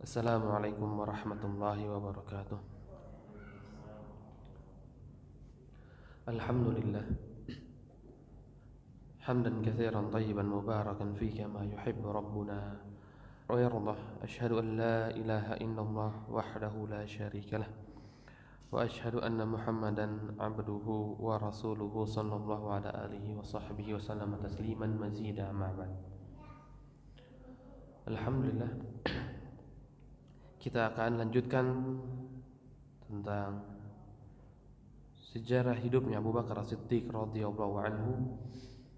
Assalamualaikum warahmatullahi wabarakatuh. Alhamdulillah hamdan katsiran tayyiban mubarakan fihi kama yuhibbu rabbuna wa yardah. Asyhadu an la ilaha illallah wahdahu la syarika lah wa asyhadu anna Muhammadan abduhu wa rasuluhu sallallahu ala alihi wa sahbihi wa sallama tasliman mazida ma ba'd. Alhamdulillah, kita akan lanjutkan tentang sejarah hidupnya Abu Bakar As-Siddiq radhiyallahu anhu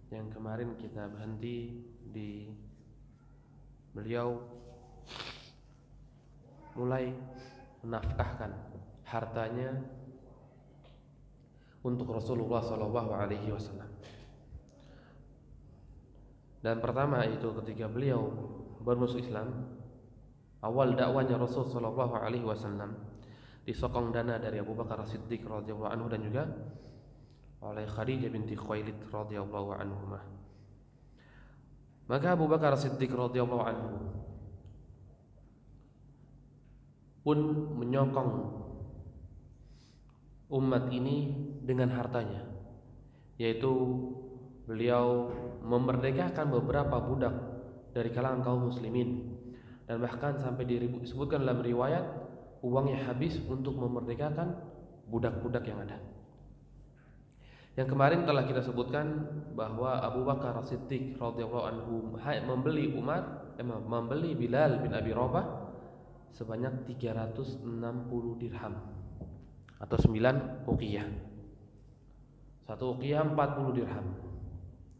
yang kemarin kita berhenti di beliau mulai menafkahkan hartanya untuk Rasulullah sallallahu alaihi wasallam. Dan pertama itu ketika beliau bermasuk Islam, awal dakwanya Rasul sallallahu alaihi wasallam disokong dana dari Abu Bakar As-Siddiq radhiyallahu anhu dan juga oleh Khadijah binti Khuwailid radhiyallahu anhumah. Maka Abu Bakar As-Siddiq radhiyallahu anhu pun menyokong umat ini dengan hartanya, yaitu beliau memerdekakan beberapa budak dari kalangan kaum muslimin, dan bahkan sampai disebutkan dalam riwayat uangnya habis untuk memerdekakan budak-budak yang ada. Yang kemarin telah kita sebutkan bahwa Abu Bakar As-Siddiq radhiyallahu anhu membeli Bilal bin Abi Rabah sebanyak 360 dirham atau 9 uqiyah. Satu uqiyah 40 dirham.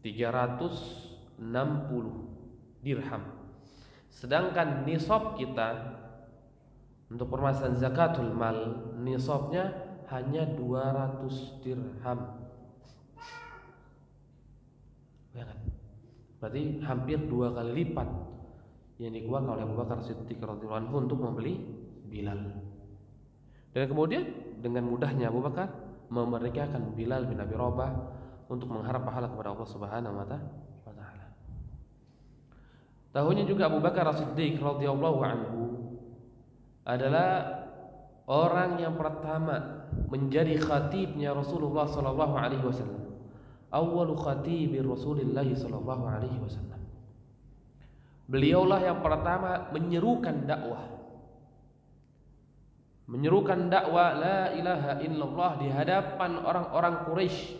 360 dirham. Sedangkan nisab kita untuk permasalahan zakatul mal, nisabnya hanya 200 dirham. Berarti hampir 2 kali lipat yang dikeluarkan oleh Abu Bakar Siddiq radhiyallahu anhu untuk membeli Bilal. Dan kemudian dengan mudahnya Abu Bakar memerdekakan Bilal bin Abi Rabah untuk mengharap pahala kepada Allah Subhanahu wa taala. Tahunnya juga Abu Bakar As-Siddiq radhiyallahu anhu adalah orang yang pertama menjadi khatibnya Rasulullah sallallahu alaihi wasallam. Awwalu khatibir Rasulillah sallallahu alaihi wasallam. Beliaulah yang pertama menyerukan dakwah. Menyerukan dakwah la ilaha illallah di hadapan orang-orang Quraisy,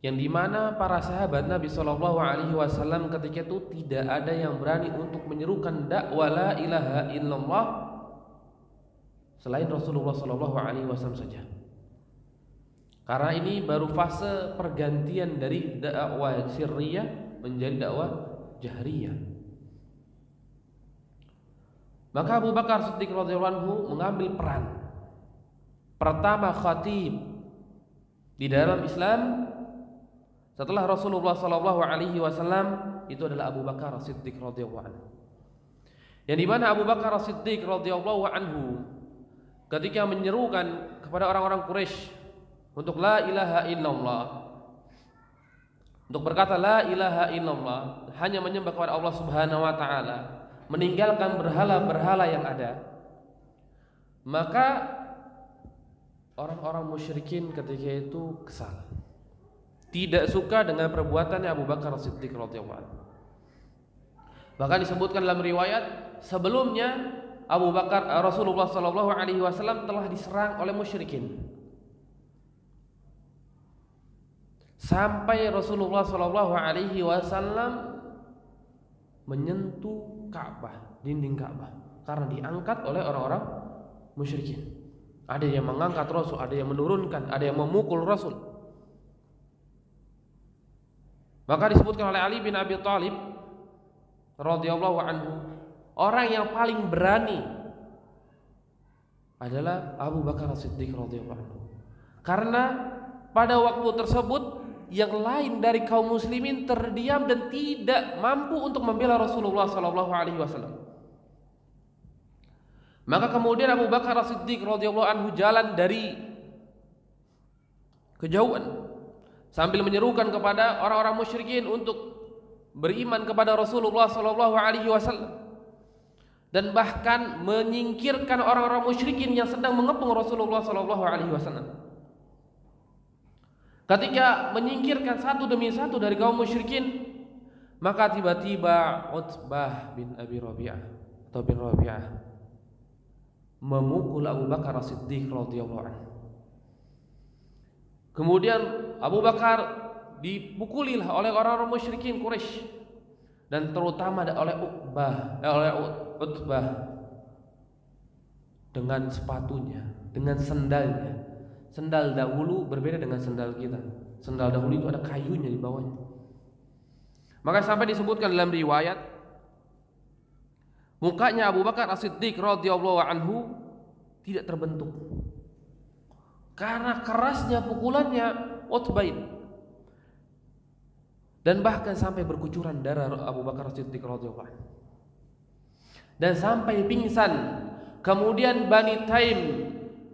yang dimana para sahabat Nabi Shallallahu Alaihi Wasallam ketika itu tidak ada yang berani untuk menyerukan dakwah la ilaha illallah selain Rasulullah Shallallahu Alaihi Wasallam saja. Karena ini baru fase pergantian dari dakwah sirriyah menjadi dakwah jahriyah. Maka Abu Bakar Siddiq radhiyallahu anhu mengambil peran pertama khatib di dalam Islam setelah Rasulullah sallallahu alaihi wasallam, itu adalah Abu Bakar As-Siddiq radhiyallahu anhu. Yang di mana Abu Bakar As-Siddiq radhiyallahu anhu ketika menyerukan kepada orang-orang Quraisy untuk la ilaha illallah, untuk berkata la ilaha illallah, hanya menyembah kepada Allah Subhanahu wa taala, meninggalkan berhala-berhala yang ada, maka orang-orang musyrikin ketika itu kesal, tidak suka dengan perbuatannya Abu Bakar As-Siddiq radhiyallahu anhu. Bahkan disebutkan dalam riwayat sebelumnya Rasulullah sallallahu alaihi wasallam telah diserang oleh musyrikin. Sampai Rasulullah sallallahu alaihi wasallam menyentuh Ka'bah, dinding Ka'bah, karena diangkat oleh orang-orang musyrikin. Ada yang mengangkat Rasul, ada yang menurunkan, ada yang memukul Rasul. Maka disebutkan oleh Ali bin Abi Thalib radhiyallahu anhu, orang yang paling berani adalah Abu Bakar As-Siddiq radhiyallahu anhu. Karena pada waktu tersebut yang lain dari kaum muslimin terdiam dan tidak mampu untuk membela Rasulullah sallallahu alaihi wasallam. Maka kemudian Abu Bakar As-Siddiq radhiyallahu anhu jalan dari kejauhan sambil menyerukan kepada orang-orang musyrikin untuk beriman kepada Rasulullah sallallahu alaihi wasallam dan bahkan menyingkirkan orang-orang musyrikin yang sedang mengepung Rasulullah sallallahu alaihi wasallam. Ketika menyingkirkan satu demi satu dari kaum musyrikin, maka tiba-tiba Utbah bin Abi Rabi'ah atau bin Rabi'ah memukul Abu Bakar As-Siddiq radhiyallahu anhu. Kemudian Abu Bakar dipukulilah oleh orang-orang musyrikin Quraisy dan terutama oleh Utbah dengan sepatunya, dengan sendalnya. Sendal dahulu berbeda dengan sendal kita. Sendal dahulu itu ada kayunya di bawahnya. Maka sampai disebutkan dalam riwayat, mukanya Abu Bakar As-Siddiq radhiyallahu anhu tidak terbentuk karena kerasnya pukulannya Utbah ini. Dan bahkan sampai berkucuran darah Abu Bakar As-Siddiq radhiyallahu anhu. Dan sampai pingsan. Kemudian Bani Taim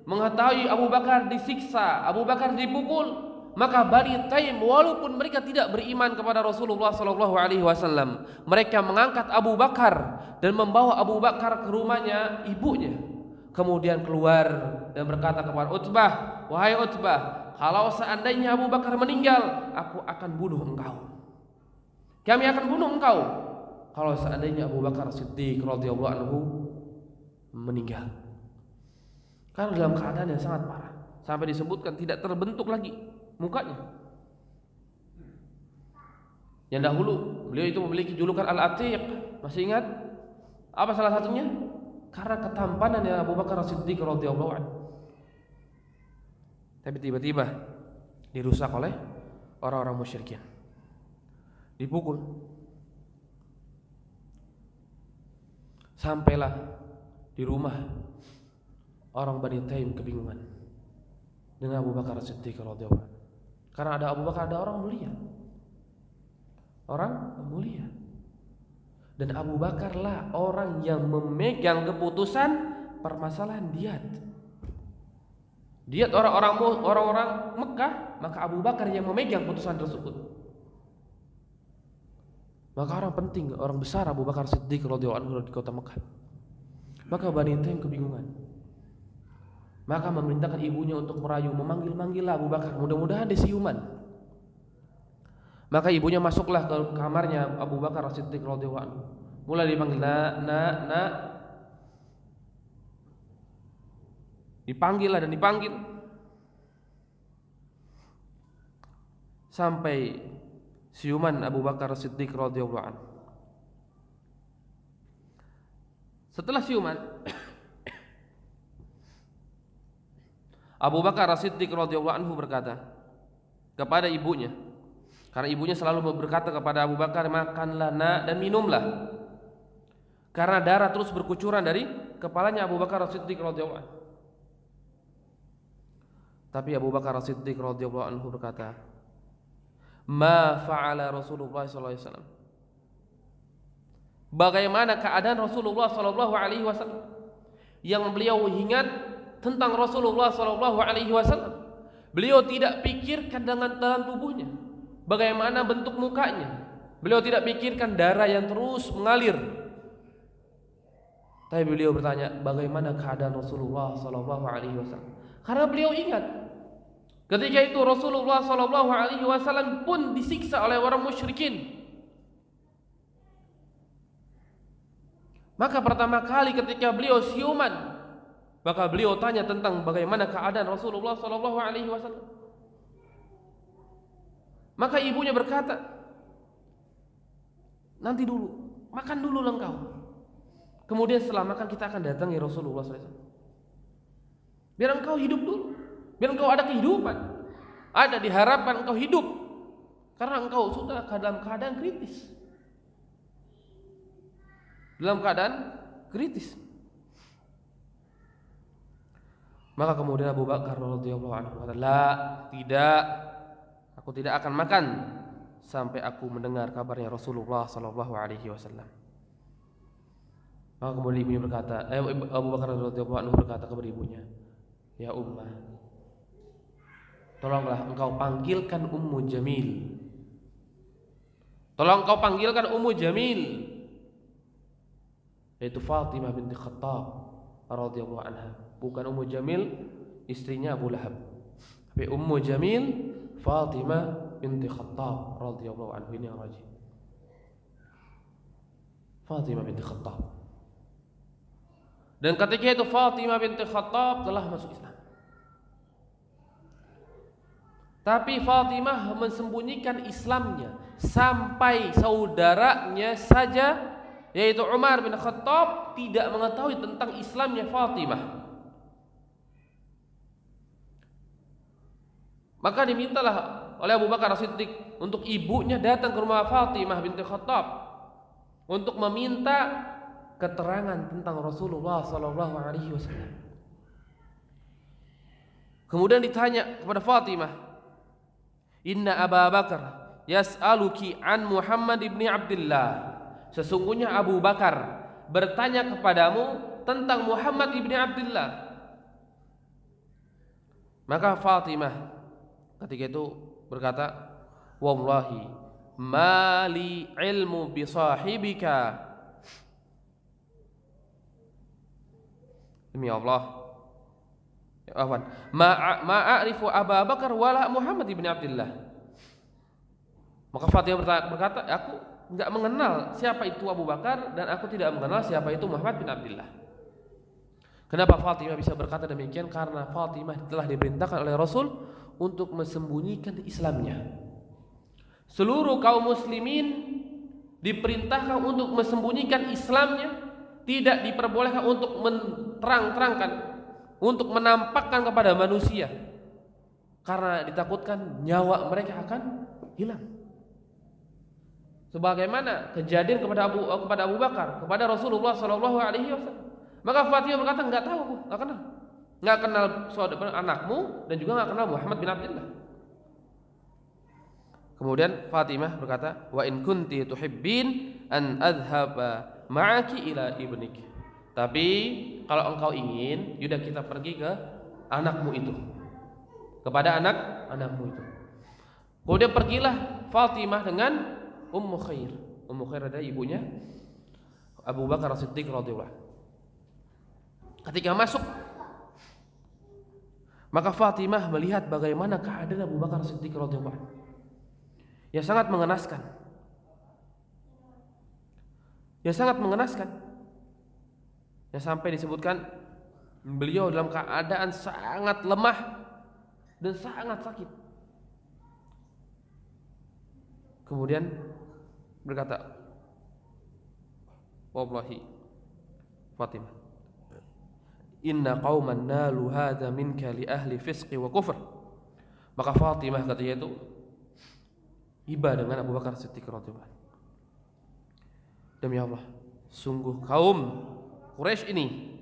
mengetahui Abu Bakar disiksa, Abu Bakar dipukul, maka Bani Taim walaupun mereka tidak beriman kepada Rasulullah sallallahu alaihi wasallam, mereka mengangkat Abu Bakar dan membawa Abu Bakar ke rumahnya ibunya. Kemudian keluar dan berkata kepada Utbah, "Wahai Utbah, kalau seandainya Abu Bakar meninggal, aku akan bunuh engkau. Kami akan bunuh engkau kalau seandainya Abu Bakar Siddiq radhiyallahu anhu meninggal." Karena dalam keadaan yang sangat parah, sampai disebutkan tidak terbentuk lagi mukanya. Yang dahulu beliau itu memiliki julukan Al-Atiq, masih ingat? Apa salah satunya? Karena ketampanannya Abu Bakar Siddiq radhiyallahu anhu. Tapi tiba-tiba dirusak oleh orang-orang musyrikin. Dipukul. Sampailah di rumah orang Bani Taim kebingungan dengan Abu Bakar Siddiq radhiyallahu anhu. Karena ada Abu Bakar, ada orang mulia. Orang mulia. Dan Abu Bakarlah orang yang memegang keputusan permasalahan diat. Diat orang-orang Mekah, maka Abu Bakar yang memegang putusan tersebut. Maka orang penting, orang besar Abu Bakar Siddiq radhiyallahu anhu di kota Mekah. Maka Bani Taim kebingungan. Maka memerintahkan ibunya untuk merayu, memanggil-manggillah Abu Bakar, mudah-mudahan dia siuman. Maka ibunya masuklah ke kamarnya Abu Bakar As-Siddiq radhiyallahu anhu. Mulai dipanggil, nak. Dipanggillah dan dipanggil. Sampai siuman Abu Bakar As-Siddiq radhiyallahu anhu. Setelah siuman, Abu Bakar As-Siddiq radhiyallahu anhu berkata kepada ibunya, karena ibunya selalu berkata kepada Abu Bakar, makanlah nak dan minumlah, karena darah terus berkucuran dari kepalanya Abu Bakar As-Siddiq radhiyallahu anhu. Tapi Abu Bakar As-Siddiq radhiyallahu anhu berkata, ma fa'ala Rasulullah sallallahu alaihi wasallam. Bagaimana keadaan Rasulullah sallallahu alaihi wasallam? Yang beliau ingat tentang Rasulullah sallallahu alaihi wasallam, beliau tidak pikirkan dengan dalam tubuhnya bagaimana bentuk mukanya. Beliau tidak pikirkan darah yang terus mengalir. Tapi beliau bertanya, bagaimana keadaan Rasulullah sallallahu alaihi wasallam? Karena beliau ingat ketika itu Rasulullah sallallahu alaihi wasallam pun disiksa oleh orang musyrikin. Maka pertama kali ketika beliau siuman, maka beliau tanya tentang bagaimana keadaan Rasulullah sallallahu alaihi wasallam. Maka ibunya berkata, nanti dulu, makan dulu engkau. Kemudian setelah makan kita akan datangi Rasulullah sallallahu alaihi wasallam. Biar engkau hidup dulu, biar engkau ada kehidupan. Ada diharapkan engkau hidup, karena engkau sudah dalam keadaan kritis. Dalam keadaan kritis. Maka kemudian Abu Bakar radhiyallahu anhu berkata, "La, tidak. Aku tidak akan makan sampai aku mendengar kabarnya Rasulullah sallallahu alaihi wasallam." Maka kemudian ibunya berkata, Abu Bakar radhiyallahu anhu berkata kepada ibunya, "Ya Ummah, tolonglah engkau panggilkan Ummu Jamil Tolong kau panggilkan Ummu Jamil, yaitu Fatimah binti Khattab radhiyallahu anha. Bukan Ummu Jamil istrinya Abu Lahab, tapi Ummu Jamil Fatimah binti Khattab radhiyallahu anhu. Ini yang rajih, Fatimah binti Khattab. Dan ketika itu Fatimah binti Khattab telah masuk Islam. Tapi Fatimah mensembunyikan Islamnya sampai saudaranya saja, yaitu Umar bin Khattab, tidak mengetahui tentang Islamnya Fatimah. Maka dimintalah oleh Abu Bakar As-Siddiq untuk ibunya datang ke rumah Fatimah binti Khattab untuk meminta keterangan tentang Rasulullah SAW. Kemudian ditanya kepada Fatimah, "Inna Abu Bakar yas'aluki an Muhammad ibni Abdullah." Sesungguhnya Abu Bakar bertanya kepadamu tentang Muhammad ibni Abdullah. Maka Fatimah ketika itu berkata, "Wallahi mali ilmu bi sahibika." Demi Allah, ma'arifu Abu Bakar wala Muhammad ibn Abdullah. Maka Fatimah berkata, aku enggak mengenal siapa itu Abu Bakar dan aku tidak mengenal siapa itu Muhammad bin Abdullah. Kenapa Fatimah bisa berkata demikian? Karena Fatimah telah diperintahkan oleh Rasul untuk menyembunyikan Islamnya. Seluruh kaum muslimin diperintahkan untuk menyembunyikan Islamnya, tidak diperbolehkan untuk terang-terangkan, untuk menampakkan kepada manusia, karena ditakutkan nyawa mereka akan hilang. Sebagaimana kejadian kepada Abu Bakar, kepada Rasulullah SAW. Maka Fatimah berkata, enggak tahu, enggak kenal saudara anakmu dan juga enggak kenal Muhammad bin Abdullah. Kemudian Fatimah berkata, "Wa in kunti tuhibbin an adhaba ma'aki ila ibnik." Tapi kalau engkau ingin, yaudah kita pergi ke anakmu itu, kepada anakmu itu. Kemudian pergilah Fatimah dengan Ummu Khair. Ummu Khair adalah ibunya Abu Bakar As-Siddiq radhiyallahu anhu. Ketika masuk, maka Fatimah melihat bagaimana keadaan Abu Bakar As-Siddiq radhiyallahu anhu, yang sangat mengenaskan. Yang sampai disebutkan beliau dalam keadaan sangat lemah dan sangat sakit. Kemudian berkata, "Wallahi Fatimah, inna qauman nalu hadza minka li ahli fisqi wa kufr." Maka Fatimah ketika itu iba dengan Abu Bakar Siddiq radhiyallahu anhu. Demi Allah, sungguh kaum Quraisy ini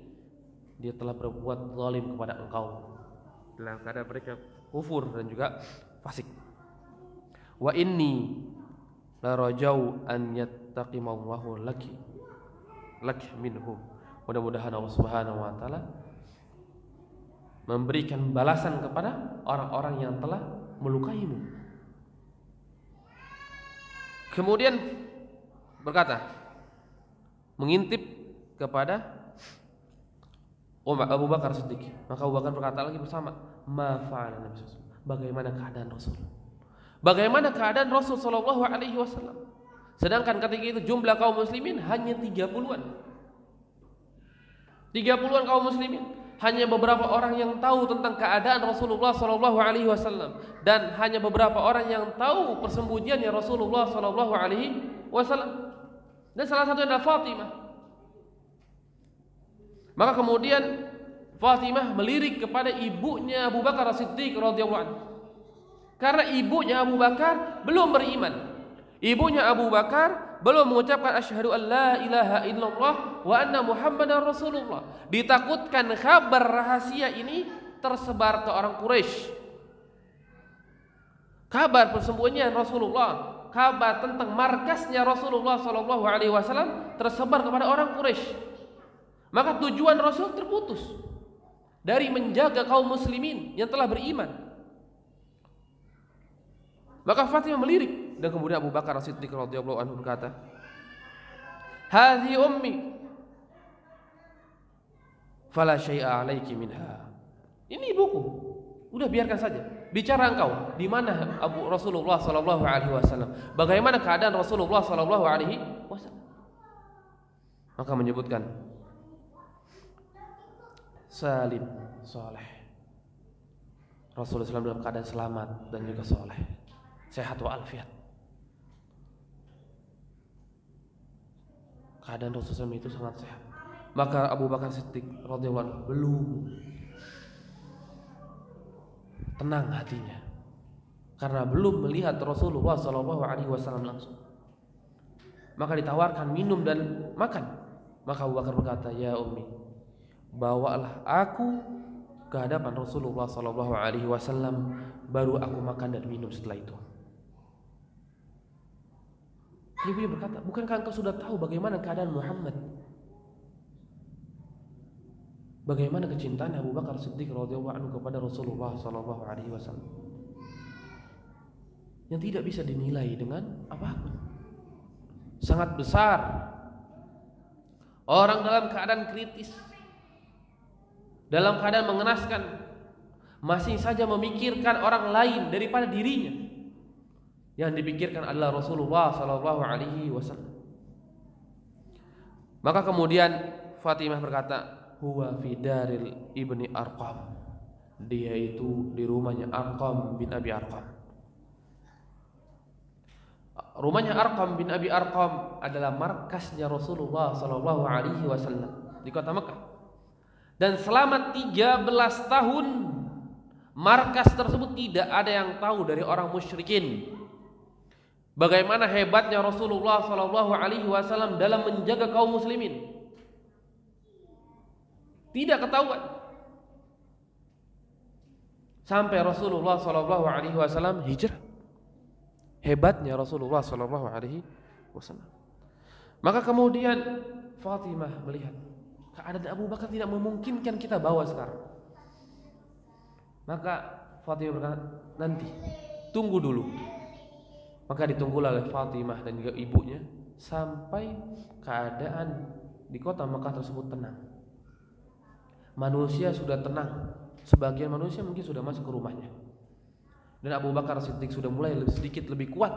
dia telah berbuat zalim kepada engkau dalam keadaan mereka kufur dan juga fasik. Wa inni la rajau an yattaqimallahu lak minhum. Mudah-mudahan Allah Subhanahu wa taala memberikan balasan kepada orang-orang yang telah melukaimu. Kemudian berkata, mengintip kepada Abu Bakar Siddiq. Maka Abu Bakar berkata lagi bersama, "Ma fa'ala Nabi sallallahu alaihi wasallam?" Bagaimana keadaan Rasul? Bagaimana keadaan Rasul sallallahu alaihi wasallam? Sedangkan ketika itu jumlah kaum muslimin hanya 30-an. 30-an kaum muslimin. Hanya beberapa orang yang tahu tentang keadaan Rasulullah sallallahu alaihi wasallam dan hanya beberapa orang yang tahu persembunyiannya Rasulullah sallallahu alaihi wasallam. Dan salah satunya adalah Fatimah. Maka kemudian Fatimah melirik kepada ibunya Abu Bakar As-Siddiq radhiyallahu anhu. Karena ibunya Abu Bakar belum beriman. Ibunya Abu Bakar belum mengucapkan asyhadu an la ilaha illallah wa anna Muhammadar Rasulullah. Ditakutkan kabar rahasia ini tersebar ke orang Quraisy. Kabar persembunyian Rasulullah, kabar tentang markasnya Rasulullah sallallahu alaihi wasallam tersebar kepada orang Quraisy. Maka tujuan Rasul terputus dari menjaga kaum muslimin yang telah beriman. Maka Fatimah melirik Dan kemudian Abu Bakar As-Siddiq radhiyallahu anhu berkata, "Hadhi ummi, fala syai'a 'alaiki minha." Ini ibuku. Udah biarkan saja. Bicara engkau, di mana Abu Rasulullah sallallahu alaihi wasallam? Bagaimana keadaan Rasulullah sallallahu alaihi wasallam? Maka menyebutkan salim, saleh. Rasulullah SAW dalam keadaan selamat dan juga saleh, sehat walafiat. Keadaan Rasulullah SAW itu sangat sehat. Maka Abu Bakar Siddiq radhiyallahu anhu belum tenang hatinya karena belum melihat Rasulullah SAW langsung. Maka ditawarkan minum dan makan. Maka Abu Bakar berkata, "Ya ummi, bawalah aku ke hadapan Rasulullah SAW, baru aku makan dan minum setelah itu." Ibunya berkata, "Bukankah engkau sudah tahu bagaimana keadaan Muhammad? Bagaimana kecintaan Abu Bakar Siddiq radhiyallahu anhu kepada Rasulullah SAW, yang tidak bisa dinilai dengan apapun. Sangat besar. Orang dalam keadaan kritis, dalam keadaan mengenaskan, masih saja memikirkan orang lain daripada dirinya. Yang dipikirkan adalah Rasulullah SAW. Maka kemudian Fatimah berkata, "Huwa fi daril ibni Arqam." Dia itu di rumahnya Arqam bin Abi Arqam. Rumahnya Arqam bin Abi Arqam adalah markasnya Rasulullah SAW di kota Mekah. Dan selama 13 tahun markas tersebut tidak ada yang tahu dari orang musyrikin bagaimana hebatnya Rasulullah SAW dalam menjaga kaum muslimin. Tidak ketahuan sampai Rasulullah SAW hijrah. Hebatnya Rasulullah SAW. Maka kemudian Fatimah melihat keadaan Abu Bakar tidak memungkinkan kita bawa sekarang. Maka Fatimah berkata, "Nanti, tunggu dulu." Maka ditunggulah oleh Fatimah dan juga ibunya sampai keadaan di kota Mekah tersebut tenang. Manusia sudah tenang. Sebagian manusia mungkin sudah masuk ke rumahnya. Dan Abu Bakar Siddiq sudah mulai sedikit lebih kuat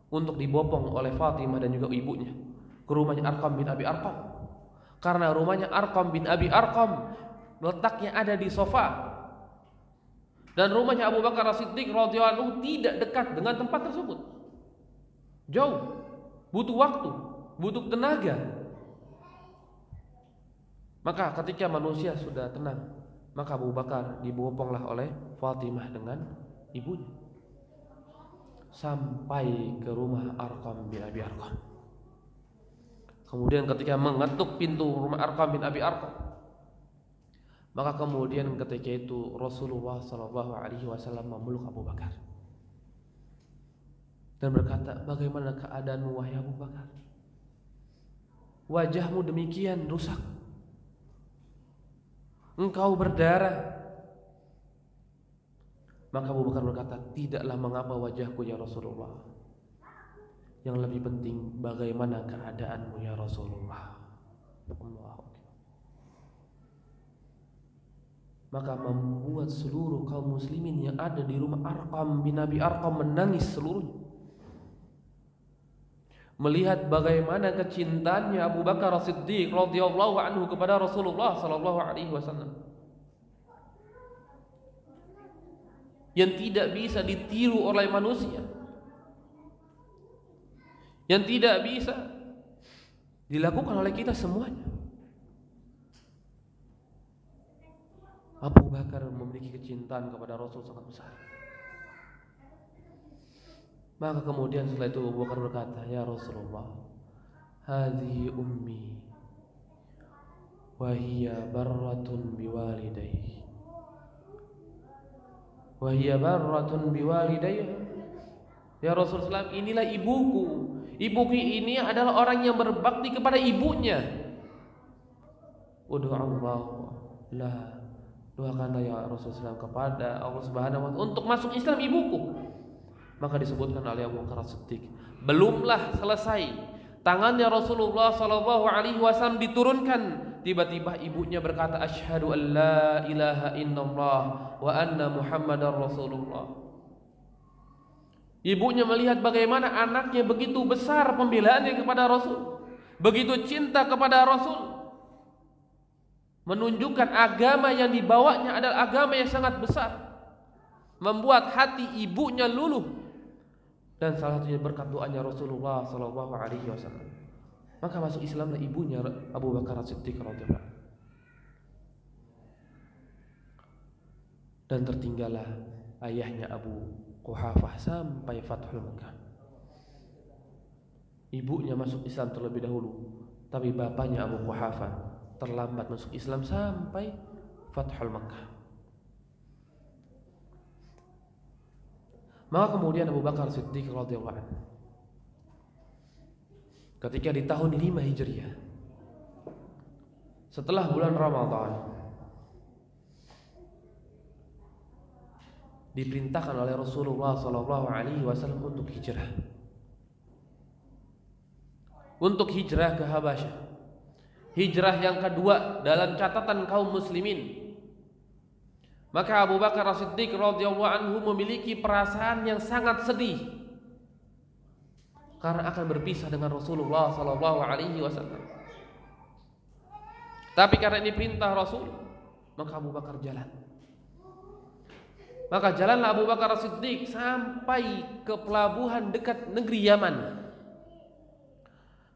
untuk dibopong oleh Fatimah dan juga ibunya ke rumahnya Arqam bin Abi Arqam. Karena rumahnya Arqam bin Abi Arqam letaknya ada di sofa. Dan rumahnya Abu Bakar Siddiq radhiyallahu anhu tidak dekat dengan tempat tersebut. Jauh, butuh waktu, butuh tenaga. Maka ketika manusia sudah tenang, maka Abu Bakar diboponglah oleh Fatimah dengan ibunya sampai ke rumah Arqam bin Abi Arqam. Kemudian ketika mengetuk pintu rumah Arqam bin Abi Arqam, maka kemudian ketika itu Rasulullah SAW memeluk Abu Bakar dan berkata, "Bagaimana keadaanmu wahai Abu Bakar? Wajahmu demikian rusak, engkau berdarah." Maka Abu Bakar berkata, "Tidaklah mengapa wajahku ya Rasulullah. Yang lebih penting bagaimana keadaanmu ya Rasulullah." Allahu Akbar. Maka membuat seluruh kaum muslimin yang ada di rumah Arqam bin Abi Arqam menangis seluruhnya. Melihat bagaimana kecintaannya Abu Bakar As-Siddiq radhiyallahu anhu kepada Rasulullah SAW, yang tidak bisa ditiru oleh manusia, yang tidak bisa dilakukan oleh kita semuanya. Abu Bakar memiliki kecintaan kepada Rasul sangat besar. Maka kemudian setelah itu Abu Bakar berkata, "Ya Rasulullah, hadhihi ummi wa hiya barratun biwalidayhi." Wahia barratun biwalidayha. Ya Rasulullah, inilah ibuku. Ibuku ini adalah orang yang berbakti kepada ibunya. Ud'allah la, doakanlah ya Rasulullah kepada Allah Subhanahu wa ta'ala untuk masuk Islam ibuku. Maka disebutkan oleh Abu Bakar As-Siddiq, belumlah selesai tangannya Rasulullah sallallahu alaihi wasallam diturunkan, tiba-tiba ibunya berkata, asyhadu an la ilaha illallah wa anna muhammadar rasulullah. Ibunya melihat bagaimana anaknya begitu besar pembelaannya kepada Rasul, begitu cinta kepada Rasul, menunjukkan agama yang dibawanya adalah agama yang sangat besar, membuat hati ibunya luluh. Dan salah satunya berkat doanya Rasulullah sallallahu alaihi wasallam. Maka masuk Islamlah ibunya Abu Bakar As-Siddiq radhiyallahu anhu. Dan tertinggallah ayahnya Abu Quhafah sampai Fathul Makkah. Ibunya masuk Islam terlebih dahulu, tapi bapaknya Abu Quhafah terlambat masuk Islam sampai Fathul Makkah. Maka kemudian Abu Bakar Siddiq radhiyallahu anhu ketika di tahun 5 Hijriah, setelah bulan Ramadan, diperintahkan oleh Rasulullah sallallahu alaihi wasallam untuk hijrah. Untuk hijrah ke Habasyah. Hijrah yang kedua dalam catatan kaum muslimin. Maka Abu Bakar As-Siddiq radhiyallahu anhu memiliki perasaan yang sangat sedih karena akan berpisah dengan Rasulullah sallallahu alaihi wasallam. Tapi karena ini perintah Rasul, maka Abu Bakar jalan. Maka jalanlah Abu Bakar As-Siddiq sampai ke pelabuhan dekat negeri Yaman.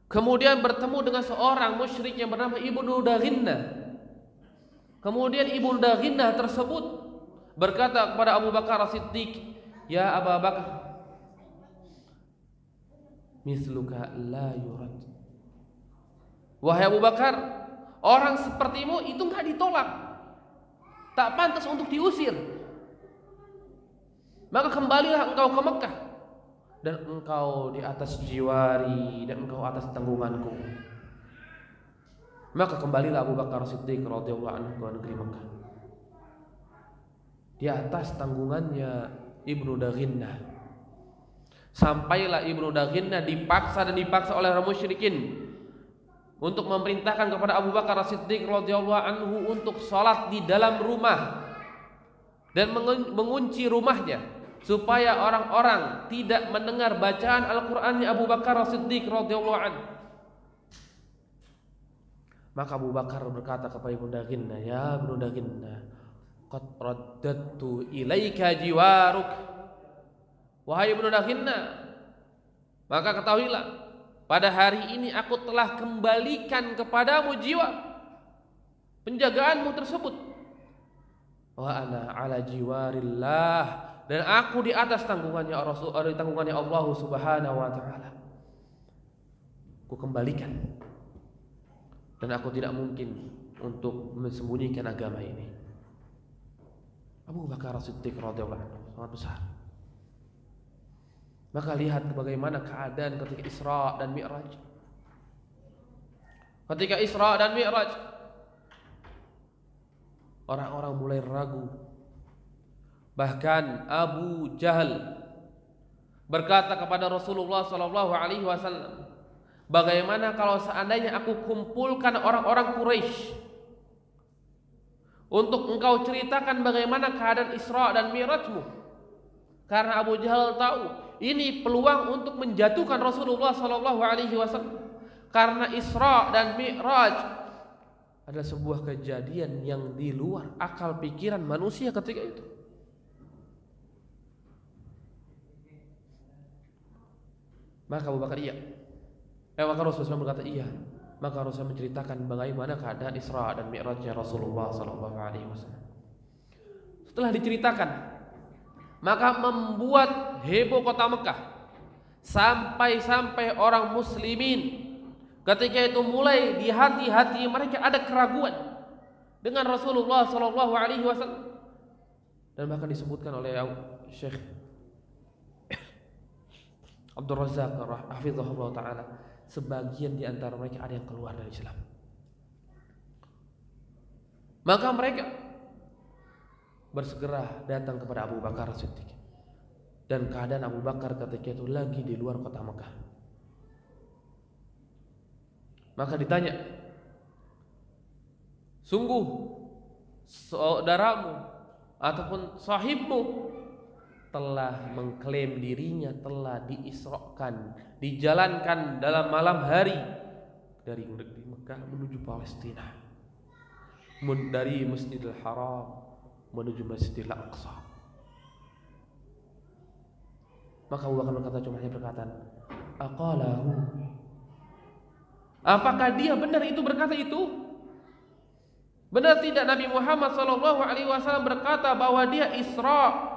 Kemudian bertemu dengan seorang musyrik yang bernama Ibnu Daghinnah. Kemudian Ibnu Daghinnah tersebut berkata kepada Abu Bakar As-Siddiq, "Ya Abu Bakar, misluka la yurad." Wahai Abu Bakar, orang sepertimu itu enggak ditolak, tak pantas untuk diusir. Maka kembalilah engkau ke Mekah, dan engkau di atas jiwari, dan engkau atas tanggunganku. Maka kembalilah Abu Bakar Siddiq radhiyallahu anhu ke negeri Mekah, di atas tanggungannya Ibnu Daghinnah. Sampailah Ibnu Daghinnah dipaksa oleh orang musyrikin untuk memerintahkan kepada Abu Bakar Siddiq radhiyallahu anhu untuk salat di dalam rumah dan mengunci rumahnya supaya orang-orang tidak mendengar bacaan Al-Qur'annya Abu Bakar Siddiq radhiyallahu anhu. Maka Abu Bakar berkata kepada Ibnu Daghinnah, "Ya Ibnu Daghinnah, qad raddatu ilaika jiwaruk." Wahai Ibnu Daghinnah, maka ketahuilah, pada hari ini aku telah kembalikan kepadamu jiwa penjagaanmu tersebut. Wa ana ala jiwarillah, dan aku di atas tanggungannya Allah Subhanahu wa taala. Aku kembalikan, dan aku tidak mungkin untuk mensembunyikan agama ini. Abu Bakar As-Siddiq radhiyallahu anhu sangat besar. Maka lihat bagaimana keadaan ketika Isra dan Mi'raj. Ketika Isra dan Mi'raj, orang-orang mulai ragu. Bahkan Abu Jahal berkata kepada Rasulullah sallallahu alaihi wasallam, "Bagaimana kalau seandainya aku kumpulkan orang-orang Quraisy untuk engkau ceritakan bagaimana keadaan Isra dan Mi'rajmu?" Karena Abu Jahal tahu ini peluang untuk menjatuhkan Rasulullah sallallahu alaihi wasallam. Karena Isra dan Mi'raj adalah sebuah kejadian yang di luar akal pikiran manusia ketika itu. Maka Abu Bakar maka Rasulullah berkata iya. Maka Rasulullah menceritakan bagaimana keadaan Isra dan Mi'rajnya Rasulullah sallallahu alaihi wasallam. Setelah diceritakan, maka membuat heboh kota Mekah, sampai orang muslimin ketika itu mulai di hati-hati mereka ada keraguan dengan Rasulullah sallallahu alaihi wasallam. Dan bahkan disebutkan oleh Syekh Abdul Razak hafizahullah taala, sebagian di antara mereka ada yang keluar dari Islam. Maka mereka bersegera datang kepada Abu Bakar Siddiq. dan keadaan Abu Bakar ketika itu lagi di luar kota Mekah. Maka ditanya, sungguh saudaramu ataupun sahibmu telah mengklaim dirinya telah diisrakan, dijalankan dalam malam hari dari negeri Mekah menuju Palestina, dari Masjidil Haram menuju Masjidil Aqsa. Maka Abu Bakar berkata, cuma hanya perkataan, aqalahu, apakah dia benar itu berkata itu? Benar tidak Nabi Muhammad SAW berkata bahwa dia Isra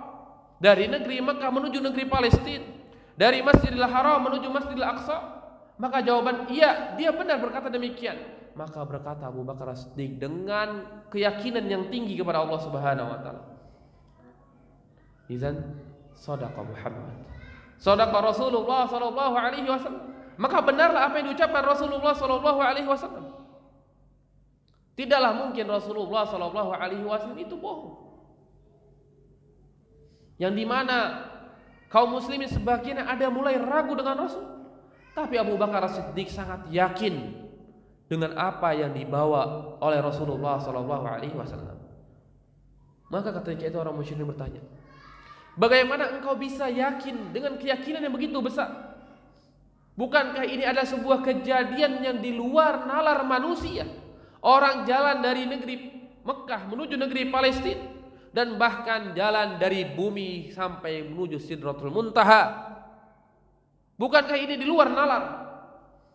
dari negeri Mekah menuju negeri Palestina, dari Masjidil Haram menuju Masjidil Aqsa? Maka jawaban iya, dia benar berkata demikian. Maka berkata Abu Bakar As-Siddiq dengan keyakinan yang tinggi kepada Allah Subhanahu wa taala, "Idzan shadaqa Muhammad, shadaqa Rasulullah sallallahu alaihi wasallam." Maka benarlah apa yang diucapkan Rasulullah sallallahu alaihi wasallam. Tidaklah mungkin Rasulullah sallallahu alaihi wasallam itu bohong. Yang dimana kaum muslimin sebagian ada mulai ragu dengan Rasul, tapi Abu Bakar As-Siddiq sangat yakin dengan apa yang dibawa oleh Rasulullah sallallahu alaihi wasallam. Maka ketika itu orang musyrikin bertanya, bagaimana engkau bisa yakin dengan keyakinan yang begitu besar? Bukankah ini adalah sebuah kejadian yang di luar nalar manusia? Orang jalan dari negeri Mekah menuju negeri Palestina, dan bahkan jalan dari bumi sampai menuju Sidratul Muntaha. Bukankah ini di luar nalar?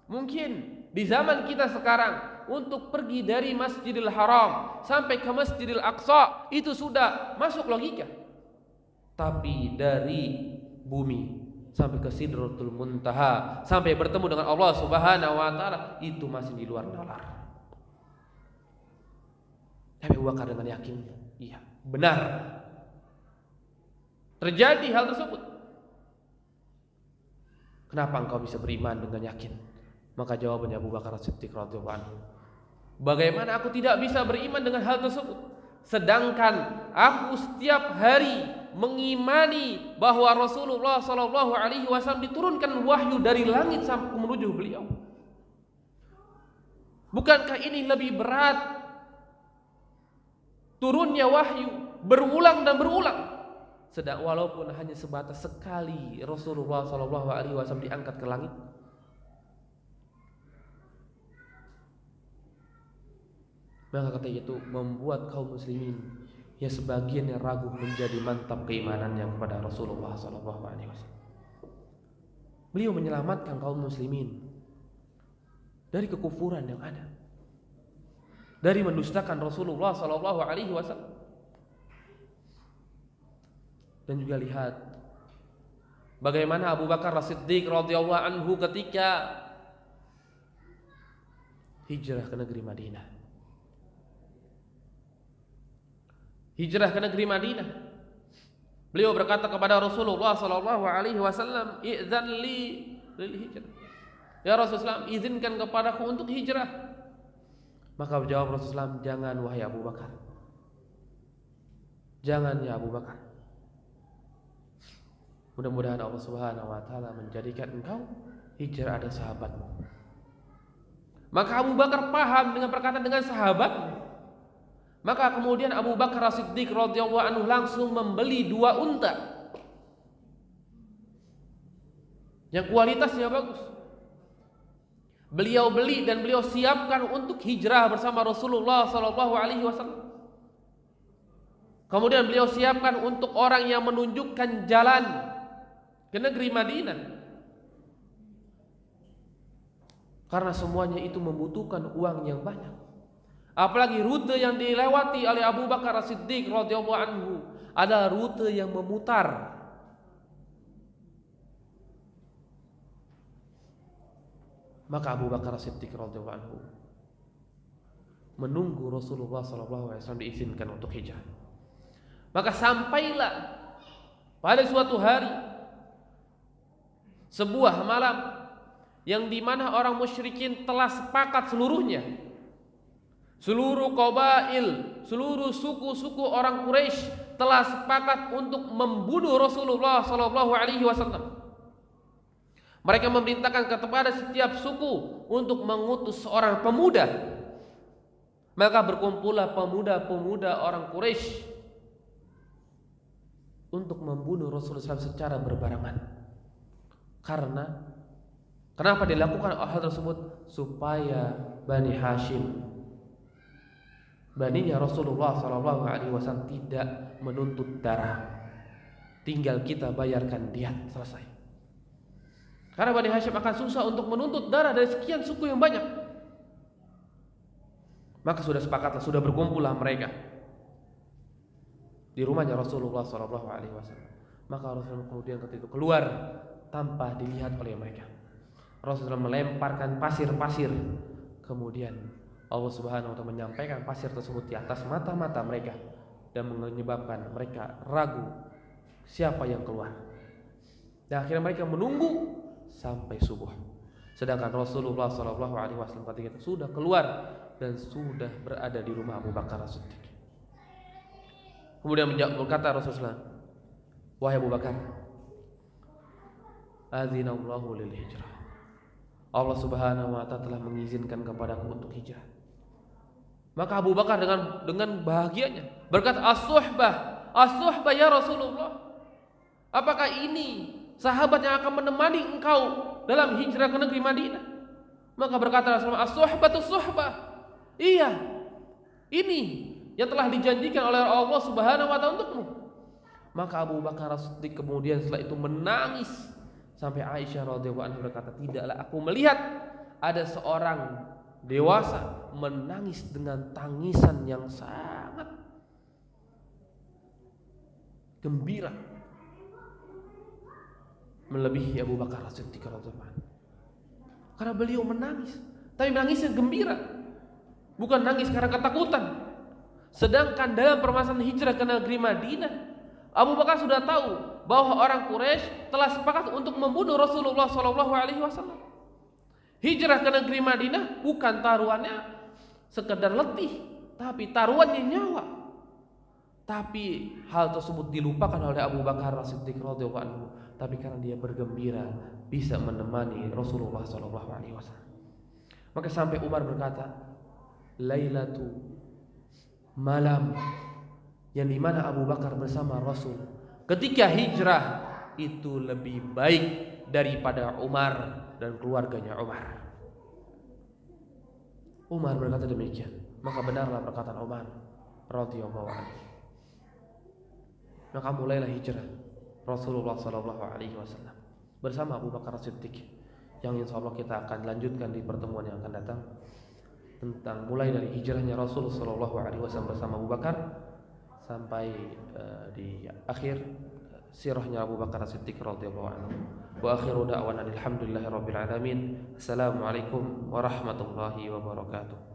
Mungkin di zaman kita sekarang untuk pergi dari Masjidil Haram sampai ke Masjidil Aqsa itu sudah masuk logika. Tapi dari bumi sampai ke Sidratul Muntaha, sampai bertemu dengan Allah Subhanahu wa taala, itu masih di luar nalar. Tapi Abu Bakar dengan yakin, iya, benar terjadi hal tersebut. Kenapa engkau bisa beriman dengan yakin? Maka jawabannya Abu Bakar As-Siddiq radhiyallahu anhu, bagaimana aku tidak bisa beriman dengan hal tersebut, sedangkan aku setiap hari mengimani bahwa Rasulullah sallallahu alaihi wasallam diturunkan wahyu dari langit sampai menuju beliau. Bukankah ini lebih berat turunnya wahyu berulang dan berulang, sedang walaupun hanya sebatas sekali Rasulullah sallallahu alaihi wasallam diangkat ke langit? Maka kata itu membuat kaum muslimin yang sebagian yang ragu menjadi mantap keimanannya kepada Rasulullah sallallahu alaihi wasallam. Beliau menyelamatkan kaum muslimin dari kekufuran yang ada, dari mendustakan Rasulullah sallallahu alaihi wasallam. Dan juga lihat bagaimana Abu Bakar As-Siddiq radhiyallahu anhu ketika hijrah ke negeri Madinah. Hijrah ke negeri Madinah, beliau berkata kepada Rasulullah sallallahu alaihi wasallam, "Idzan li lil hijrah." Ya Rasulullah, izinkan kepadaku untuk hijrah. Maka jawab Rasulullah, "Jangan wahai Abu Bakar. Jangan ya Abu Bakar. Mudah-mudahan Allah Subhanahu wa taala menjadikan engkau hijrah ada sahabatmu." Maka Abu Bakar paham dengan perkataan dengan sahabatmu. Maka kemudian Abu Bakar As-Siddiq radhiyallahu anhu langsung membeli 2 unta yang kualitasnya bagus. Beliau beli dan beliau siapkan untuk hijrah bersama Rasulullah sallallahu alaihi wasallam. Kemudian beliau siapkan untuk orang yang menunjukkan jalan ke negeri Madinah. Karena semuanya itu membutuhkan uang yang banyak. Apalagi rute yang dilewati oleh Abu Bakar As-Siddiq radhiyallahu anhu adalah rute yang memutar. Maka Abu Bakar As-Siddiq radhiyallahu anhu menunggu Rasulullah sallallahu alaihi wasallam diizinkan untuk hijrah. Maka sampailah pada suatu hari sebuah malam yang dimana orang musyrikin telah sepakat seluruhnya, seluruh qabail, seluruh suku-suku orang Quraisy telah sepakat untuk membunuh Rasulullah sallallahu alaihi wasallam. Mereka memerintahkan kepada setiap suku untuk mengutus seorang pemuda. Maka berkumpullah pemuda-pemuda orang Quraisy untuk membunuh Rasulullah SAW secara berbarengan. Kenapa dilakukan hal tersebut? Supaya Bani Hashim, baninya Rasulullah SAW, tidak menuntut darah. Tinggal kita bayarkan diat, selesai. Karena Bani Hashim akan susah untuk menuntut darah dari sekian suku yang banyak. Maka sudah sepakatlah, sudah berkumpullah mereka di rumahnya Rasulullah SAW. Maka Rasulullah kemudian ketika itu keluar tanpa dilihat oleh mereka. Rasulullah melemparkan pasir-pasir. Kemudian Allah Subhanahu wa taala menyampaikan pasir tersebut di atas mata-mata mereka dan menyebabkan mereka ragu siapa yang keluar. Dan akhirnya mereka menunggu sampai subuh. Sedangkan Rasulullah SAW ketika itu sudah keluar dan sudah berada di rumah Abu Bakar As-Siddiq. Kemudian berkata Rasulullah, wahai Abu Bakar, azinallahu lil hijrah. Allah Subhanahu wa taala telah mengizinkan kepadaku untuk hijrah. Maka Abu Bakar dengan bahagianya berkata, as-suhbah ya Rasulullah. Apakah ini sahabat yang akan menemani engkau dalam hijrah ke negeri Madinah? Maka berkata Rasulullah, as-suhbatu suhbah. Iya, ini yang telah dijanjikan oleh Allah Subhanahu wa taala untukmu. Maka Abu Bakar As-Siddiq kemudian setelah itu menangis sampai Aisyah radhiyallahu anha berkata, tidaklah aku melihat ada seorang dewasa menangis dengan tangisan yang sangat gembira melebihi Abu Bakar As-Siddiq radhiyallahu anhu. Karena beliau menangis, tapi menangisnya gembira, bukan nangis karena ketakutan. Sedangkan dalam permasalahan hijrah ke negeri Madinah, Abu Bakar sudah tahu bahwa orang Quraisy telah sepakat untuk membunuh Rasulullah SAW. Hijrah ke negeri Madinah bukan taruhannya sekedar letih, tapi taruhannya nyawa. Tapi hal tersebut dilupakan oleh Abu Bakar As-Siddiq radhiyallahu anhu. Tapi karena dia bergembira bisa menemani Rasulullah SAW. Maka sampai Umar berkata, Lailatu, malam yang dimana Abu Bakar bersama Rasul ketika hijrah itu lebih baik daripada Umar dan keluarganya Umar. Umar berkata demikian, maka benarlah perkataan Umar radhiyallahu anhu. Maka mulailah hijrah Rasulullah SAW bersama Abu Bakar As-Siddiq, yang insyaallah kita akan lanjutkan di pertemuan yang akan datang, tentang mulai dari hijrahnya Rasulullah SAW bersama Abu Bakar sampai di akhir sirahnya Abu Bakar As-Siddiq radhiyallahu anhu. Wa akhiru da'wana alhamdulillahirabbil alamin. Assalamualaikum warahmatullahi wabarakatuh.